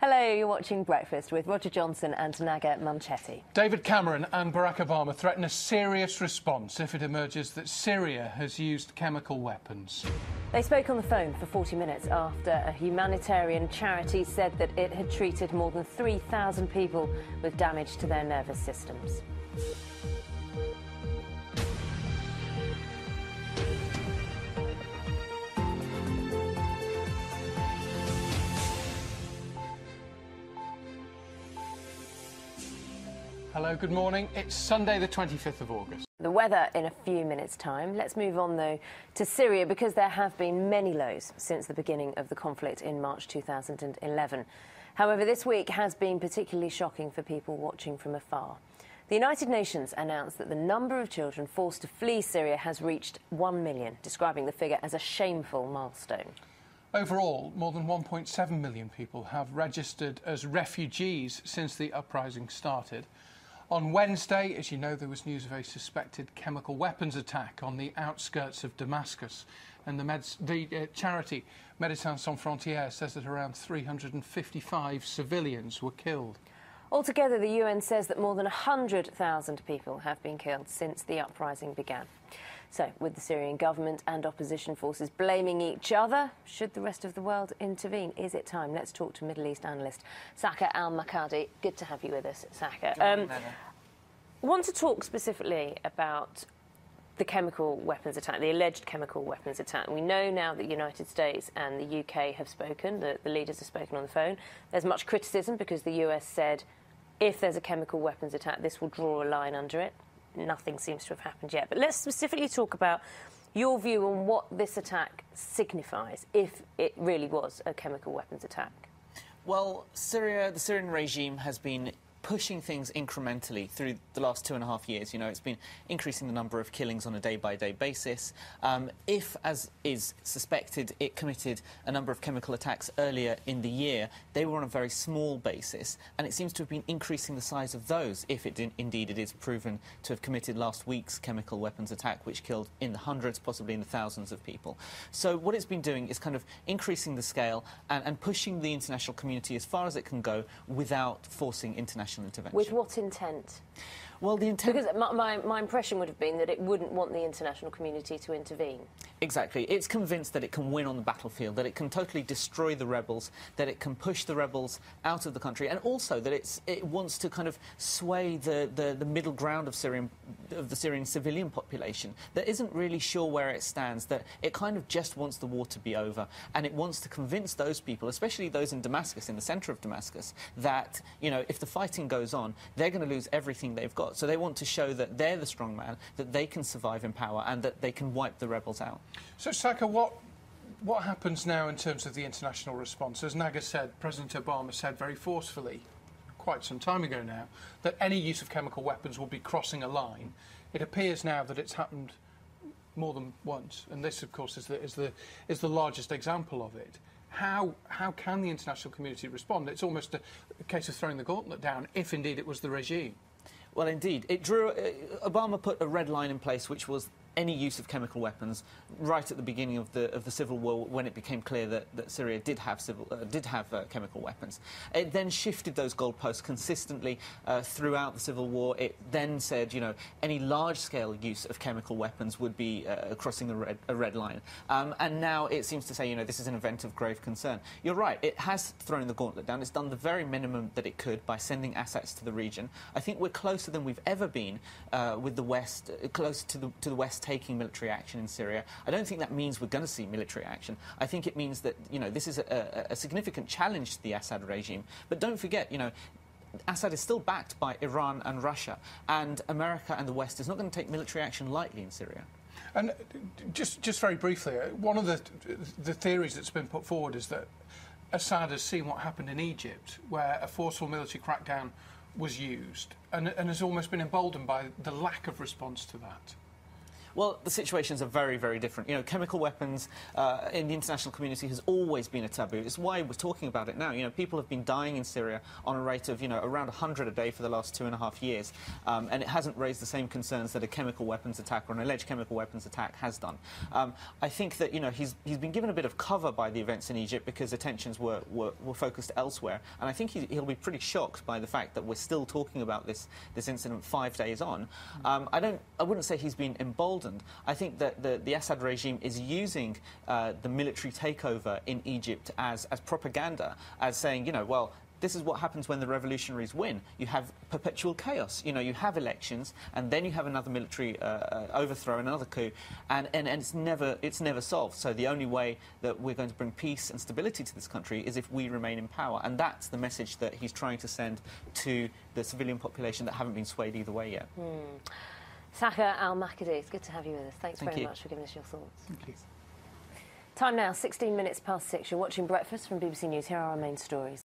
Hello, you're watching Breakfast with Roger Johnson and Naga Manchetti. David Cameron and Barack Obama threaten a serious response if it emerges that Syria has used chemical weapons. They spoke on the phone for 40 minutes after a humanitarian charity said that it had treated more than 3,000 people with damage to their nervous systems. Hello, good morning. It's Sunday the 25th of August. The weather in a few minutes' time. Let's move on, though, to Syria, because there have been many lows since the beginning of the conflict in March 2011. However, this week has been particularly shocking for people watching from afar. The United Nations announced that the number of children forced to flee Syria has reached 1 million, describing the figure as a shameful milestone. Overall, more than 1.7 million people have registered as refugees since the uprising started. On Wednesday, as you know, there was news of a suspected chemical weapons attack on the outskirts of Damascus. And the charity Médecins Sans Frontières says that around 355 civilians were killed. Altogether, the UN says that more than 100,000 people have been killed since the uprising began. So, with the Syrian government and opposition forces blaming each other, should the rest of the world intervene? Is it time? Let's talk to Middle East analyst Saka Al-Makhadhi. Good to have you with us, Saka. I want to talk specifically about the chemical weapons attack, the alleged chemical weapons attack. We know now that the United States and the UK have spoken, the leaders have spoken on the phone. There's much criticism because the US said if there's a chemical weapons attack, this will draw a line under it. Nothing seems to have happened yet. But let's specifically talk about your view on what this attack signifies, if it really was a chemical weapons attack. Well, the Syrian regime has been pushing things incrementally through the last 2.5 years. You know, it's been increasing the number of killings on a day-by-day basis. If, as is suspected, it committed a number of chemical attacks earlier in the year, they were on a very small basis, and it seems to have been increasing the size of those if indeed it is proven to have committed last week's chemical weapons attack, which killed in the hundreds, possibly in the thousands of people. So what it's been doing is kind of increasing the scale and pushing the international community as far as it can go without forcing international intervention. With what intent? Well, the intent... Because my impression would have been that it wouldn't want the international community to intervene. Exactly. It's convinced that it can win on the battlefield, that it can totally destroy the rebels, that it can push the rebels out of the country, and also that it wants to kind of sway the middle ground of the Syrian civilian population that isn't really sure where it stands, that it kind of just wants the war to be over, and it wants to convince those people, especially those in Damascus, in the centre of Damascus, that, you know, if the fighting goes on, they're going to lose everything they've got. So they want to show that they're the strong man, that they can survive in power, and that they can wipe the rebels out. So, Saka, what happens now in terms of the international response? As Naga said, President Obama said very forcefully, quite some time ago now, that any use of chemical weapons will be crossing a line. It appears now that it's happened more than once, and this, of course, is the largest example of it. How can the international community respond? It's almost a case of throwing the gauntlet down, if indeed it was the regime. Well, indeed. Obama put a red line in place, which was any use of chemical weapons right at the beginning of the civil war, when it became clear that Syria did have chemical weapons. It then shifted those goalposts consistently throughout the civil war. It then said, you know, any large-scale use of chemical weapons would be crossing a red line. And now it seems to say, you know, this is an event of grave concern. You're right. It has thrown the gauntlet down. It's done the very minimum that it could by sending assets to the region. I think we're closer than we've ever been with the West, closer to the West taking military action in Syria. I don't think that means we're going to see military action. I think it means that, you know, this is a significant challenge to the Assad regime. But don't forget, you know, Assad is still backed by Iran and Russia, and America and the West is not going to take military action lightly in Syria. And just very briefly, one of the theories that's been put forward is that Assad has seen what happened in Egypt, where a forceful military crackdown was used, and has almost been emboldened by the lack of response to that. Well, the situations are very, very different. You know, chemical weapons in the international community has always been a taboo. It's why we're talking about it now. You know, people have been dying in Syria on a rate of, you know, around 100 a day for the last 2.5 years, and it hasn't raised the same concerns that a chemical weapons attack or an alleged chemical weapons attack has done. I think that, you know, he's been given a bit of cover by the events in Egypt because attentions were focused elsewhere, and I think he'll be pretty shocked by the fact that we're still talking about this incident 5 days on. I wouldn't say he's been emboldened. I think that the Assad regime is using the military takeover in Egypt as propaganda, as saying, you know, well, this is what happens when the revolutionaries win. You have perpetual chaos. You know, you have elections, and then you have another military overthrow, another coup, and it's never solved. So the only way that we're going to bring peace and stability to this country is if we remain in power, and that's the message that he's trying to send to the civilian population that haven't been swayed either way yet. Saka Al-Makhadhi, it's good to have you with us. Thanks very much for giving us your thoughts. Thank you. Time now, 16 minutes past 6. You're watching Breakfast from BBC News. Here are our main stories.